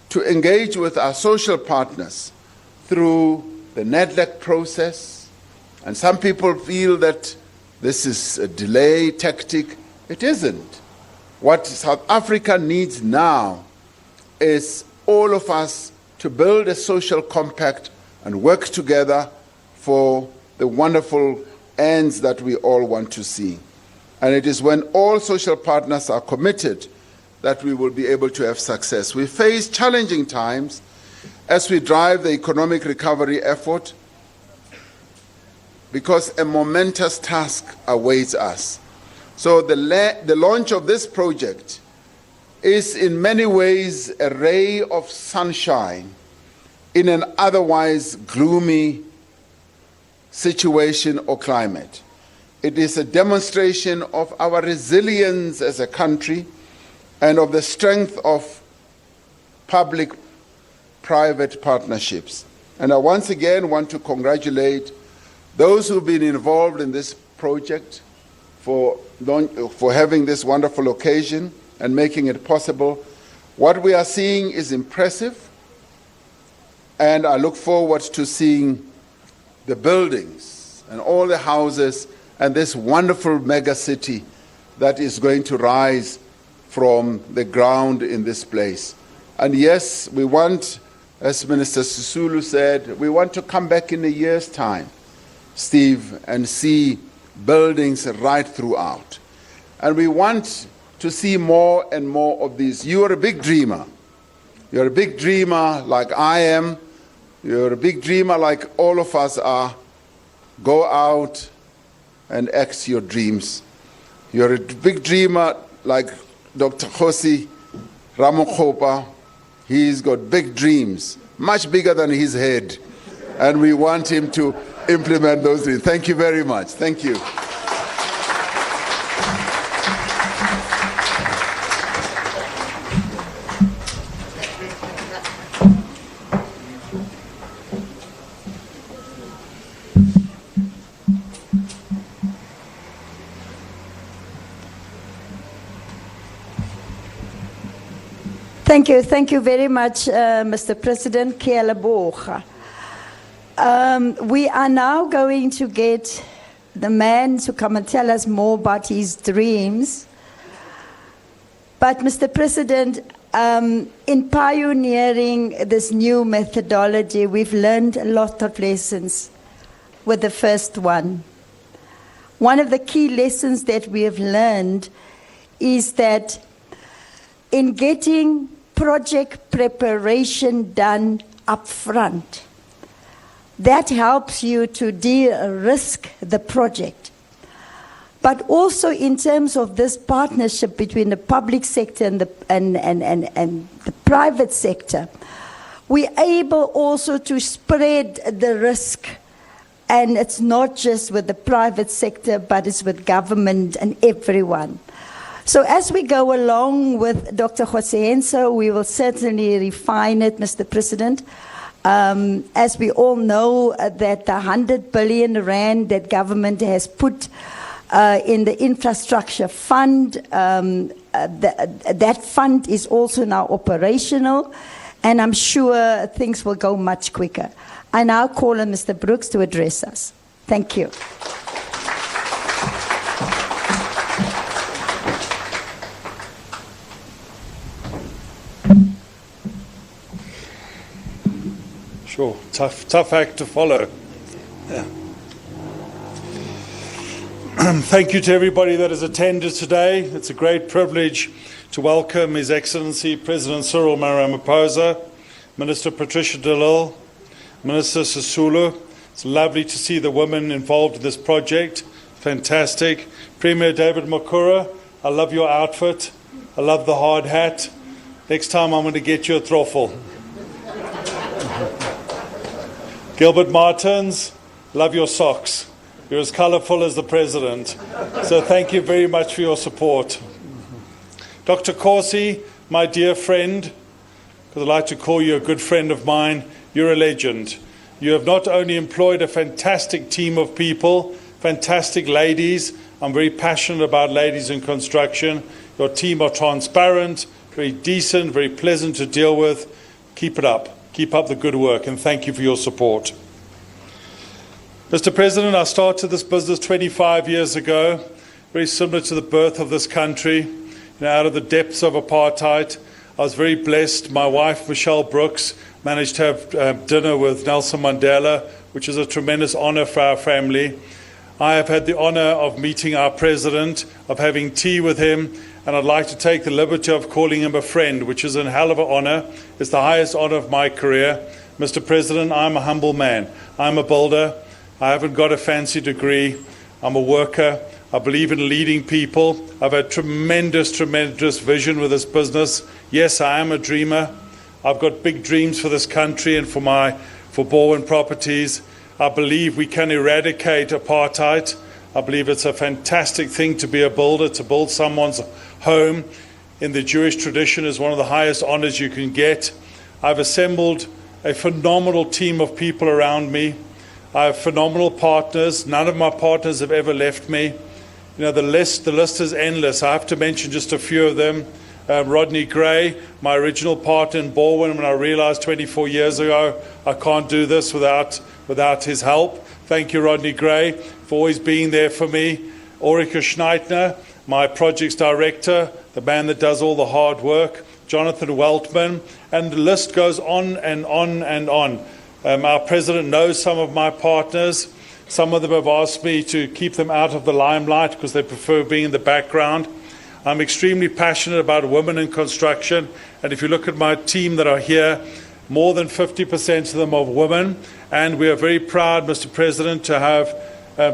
[SPEAKER 6] to engage with our social partners through the NEDLAC process. And some people feel that this is a delay tactic. It isn't. What South Africa needs now is all of us to build a social compact and work together for the wonderful ends that we all want to see. And it is when all social partners are committed that we will be able to have success. We face challenging times as we drive the economic recovery effort because a momentous task awaits us. So the launch of this project is in many ways a ray of sunshine in an otherwise gloomy situation or climate. It is a demonstration of our resilience as a country and of the strength of public-private partnerships. And I once again want to congratulate those who've been involved in this project for having this wonderful occasion and making it possible. What we are seeing is impressive, and I look forward to seeing the buildings and all the houses and this wonderful mega city that is going to rise from the ground in this place. And yes, we want, as Minister Sisulu said, we want to come back in a year's time, Steve, and see buildings right throughout. And we want to see more and more of these. You are a big dreamer. You're a big dreamer like I am. You're a big dreamer like all of us are. Go out and act your dreams. You're a big dreamer like Dr. Cyril Ramaphosa. He's got big dreams, much bigger than his head. And we want him to implement those dreams. Thank you very much. Thank you.
[SPEAKER 2] Thank you very much, Mr. President. Kia leboga. We are now going to get the man to come and tell us more about his dreams. But Mr. President, in pioneering this new methodology, we've learned a lot of lessons with the first one. One of the key lessons that we have learned is that in getting project preparation done up front, that helps you to de-risk the project. But also in terms of this partnership between the public sector and the private sector, we're able also to spread the risk. And it's not just with the private sector, but it's with government and everyone. So as we go along with Dr. Joseenso, we will certainly refine it, Mr. President. As we all know, that the 100 billion rand that government has put in the infrastructure fund, that fund is also now operational, and I'm sure things will go much quicker. I now call on Mr. Brooks to address us. Thank you.
[SPEAKER 5] Sure, tough act to follow. Yeah. Thank you to everybody that has attended today. It's a great privilege to welcome His Excellency President Cyril Ramaphosa, Minister Patricia de Lille, Minister Sisulu. It's lovely to see the women involved in this project. Fantastic. Premier David Makura, I love your outfit. I love the hard hat. Next time I'm going to get you a throttle. Gilbert Martins, love your socks. You're as colourful as the President. So thank you very much for your support. Dr. Corsi, my dear friend, because I like to call you a good friend of mine, you're a legend. You have not only employed a fantastic team of people, fantastic ladies. I'm very passionate about ladies in construction. Your team are transparent, very decent, very pleasant to deal with. Keep it up. Keep up the good work, and thank you for your support. Mr. President, I started this business 25 years ago, very similar to the birth of this country, out of the depths of apartheid. I was very blessed. My wife, Michelle Brooks, managed to have dinner with Nelson Mandela, which is a tremendous honor for our family. I have had the honor of meeting our president, of having tea with him, and I'd like to take the liberty of calling him a friend, which is a hell of an honor. It's the highest honor of my career. Mr. President, I'm a humble man. I'm a builder. I haven't got a fancy degree. I'm a worker. I believe in leading people. I've had tremendous vision with this business. Yes, I am a dreamer. I've got big dreams for this country and for Bowen Properties. I believe we can eradicate apartheid. I believe it's a fantastic thing to be a builder, to build someone's home in the Jewish tradition is one of the highest honors you can get. I've assembled a phenomenal team of people around me. I have phenomenal partners. None of my partners have ever left me. You know, the list is endless. I have to mention just a few of them. Rodney Gray, my original partner in Bowen, when I realized 24 years ago I can't do this without his help. Thank you, Rodney Gray, for always being there for me. Ulrike Schneidner, my projects director, the man that does all the hard work. Jonathan Weltman, and the list goes on and on and on. Our president knows some of my partners. Some of them have asked me to keep them out of the limelight because they prefer being in the background. I'm extremely passionate about women in construction, and if you look at my team that are here, more than 50% of them are women, and we are very proud, Mr. President, to have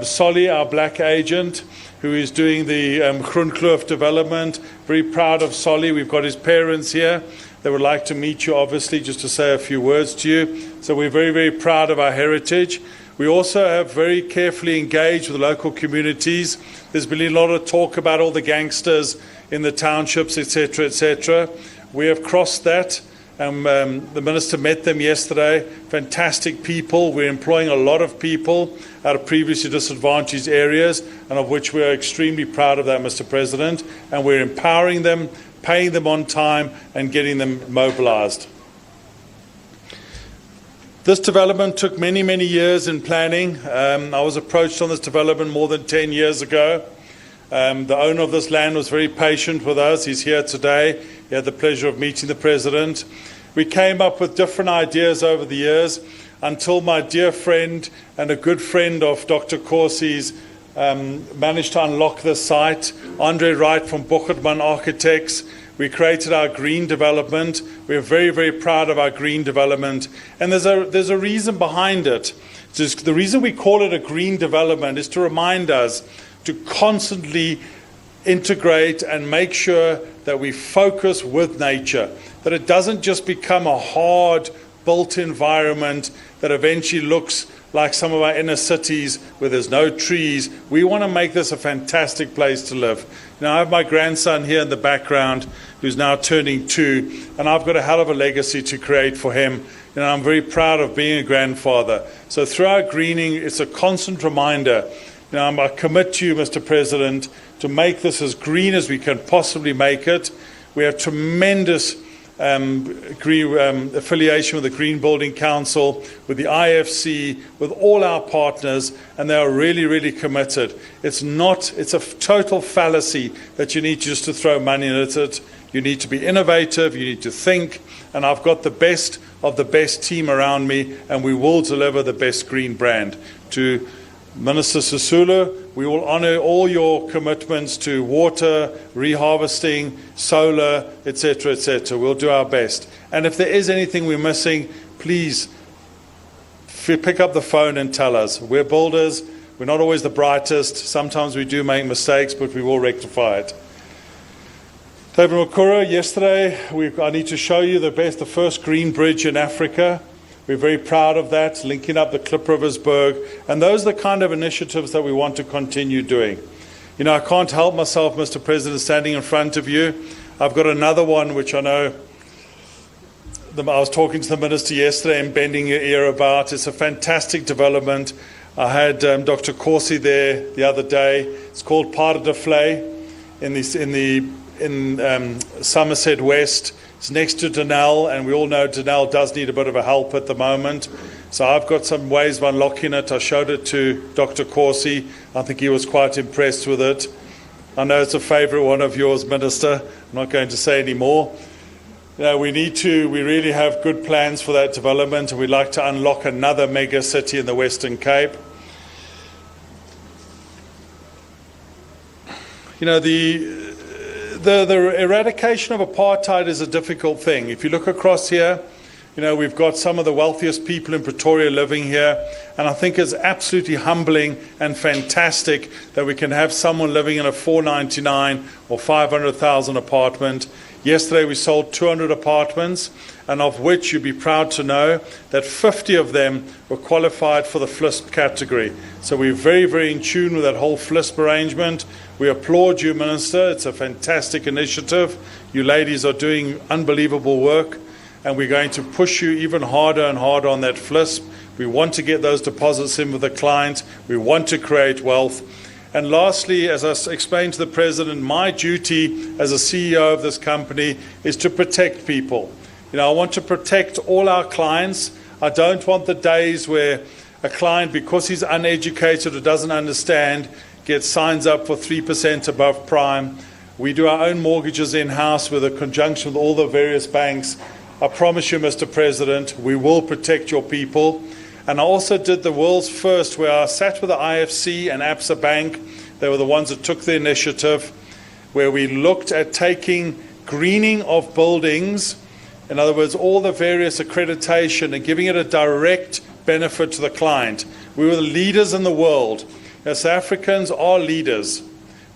[SPEAKER 5] Solly, our black agent, who is doing the Mooikloof development. Very proud of Solly. We've got his parents here. They would like to meet you, obviously, just to say a few words to you. So we're very, very proud of our heritage. We also have very carefully engaged with the local communities. There's been a lot of talk about all the gangsters in the townships, etc., etc. We have crossed that. The minister met them yesterday. Fantastic people. We're employing a lot of people out of previously disadvantaged areas, and of which we are extremely proud of that, Mr. President. And we're empowering them, paying them on time, and getting them mobilized. This development took many, many years in planning. I was approached on this development more than 10 years ago. The owner of this land was very patient with us. He's here today. He had the pleasure of meeting the president. We came up with different ideas over the years until my dear friend and a good friend of Dr. Corsi's managed to unlock this site. Andre Wright from Bochertman Architects. We created our green development. We're very, very proud of our green development. And there's a reason behind it. Just the reason we call it a green development is to remind us to constantly integrate and make sure that we focus with nature, that it doesn't just become a hard built environment that eventually looks like some of our inner cities where there's no trees. We want to make this a fantastic place to live. Now, I have my grandson here in the background who's now turning 2, and I've got a hell of a legacy to create for him. And I'm very proud of being a grandfather. So through our greening, it's a constant reminder. I commit to you, Mr. President, to make this as green as we can possibly make it. We have tremendous affiliation with the Green Building Council, with the IFC, with all our partners, and they are really, really committed. It's a total fallacy that you need just to throw money at it. You need to be innovative, you need to think, and I've got the best of the best team around me, and we will deliver the best green brand. To Minister Sisulu, we will honour all your commitments to water, reharvesting, solar, etc., etc. We'll do our best. And if there is anything we're missing, please pick up the phone and tell us. We're builders. We're not always the brightest. Sometimes we do make mistakes, but we will rectify it. David Mukura, yesterday, I need to show you the first green bridge in Africa. We're very proud of that, linking up the Klipriversberg. And those are the kind of initiatives that we want to continue doing. I can't help myself, Mr. President, standing in front of you. I've got another one, which I know I was talking to the Minister yesterday and bending your ear about. It's a fantastic development. I had Dr. Corsi there the other day. It's called Paarde de Vlei in Somerset West. It's next to Denel, and we all know Denel does need a bit of a help at the moment. So I've got some ways of unlocking it. I showed it to Dr. Corsi. I think he was quite impressed with it. I know it's a favourite one of yours, Minister. I'm not going to say any more. We really have good plans for that development, and we'd like to unlock another mega city in the Western Cape. The eradication of apartheid is a difficult thing. If you look across here, we've got some of the wealthiest people in Pretoria living here, and I think it's absolutely humbling and fantastic that we can have someone living in a 499 or 500,000 apartment. Yesterday we sold 200 apartments, and of which you'd be proud to know that 50 of them were qualified for the FLISP category. So we're very, very in tune with that whole FLISP arrangement. We applaud you, Minister. It's a fantastic initiative. You ladies are doing unbelievable work, and we're going to push you even harder and harder on that FLISP. We want to get those deposits in with the client. We want to create wealth. And lastly, as I explained to the President, my duty as a CEO of this company is to protect people. I want to protect all our clients. I don't want the days where a client, because he's uneducated or doesn't understand, signs up for 3% above prime. We do our own mortgages in-house with a conjunction with all the various banks. I promise you, Mr. President, we will protect your people. And I also did the world's first, where I sat with the IFC and ABSA Bank. They were the ones that took the initiative, where we looked at taking greening of buildings, in other words, all the various accreditation, and giving it a direct benefit to the client. We were the leaders in the world. South Africans are leaders.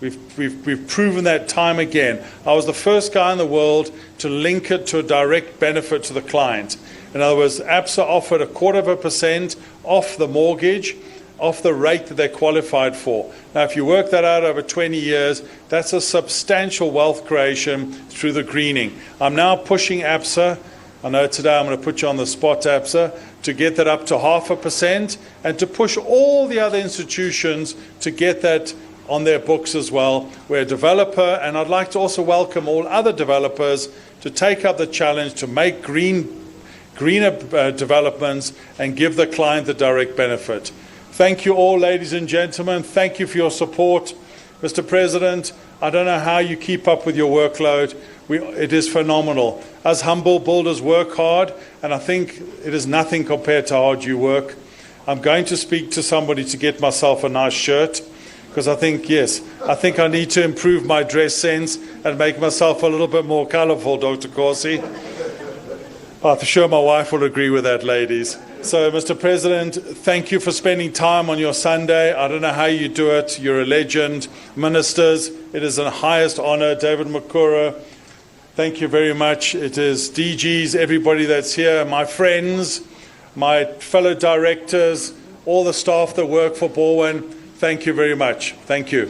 [SPEAKER 5] We've proven that time again. I was the first guy in the world to link it to a direct benefit to the client. In other words, ABSA offered 0.25% off the mortgage, off the rate that they qualified for. Now, if you work that out over 20 years, that's a substantial wealth creation through the greening. I'm now pushing ABSA. I know today I'm going to put you on the spot, ABSA, to get that up to 0.5%, and to push all the other institutions to get that on their books as well. We're a developer, and I'd like to also welcome all other developers to take up the challenge to make greener developments and give the client the direct benefit. Thank you all, ladies and gentlemen. Thank you for your support. Mr. President, I don't know how you keep up with your workload. It is phenomenal. As humble builders work hard, and I think it is nothing compared to how hard you work. I'm going to speak to somebody to get myself a nice shirt, because I think I need to improve my dress sense and make myself a little bit more colourful, Dr. Corsi. I'm sure my wife will agree with that, ladies. So, Mr. President, thank you for spending time on your Sunday. I don't know how you do it. You're a legend. Ministers, it is the highest honour. David Mukura, Thank you very much. It is DGs, everybody that's here, my friends, my fellow directors, all the staff that work for Borwen. Thank you very much. Thank you.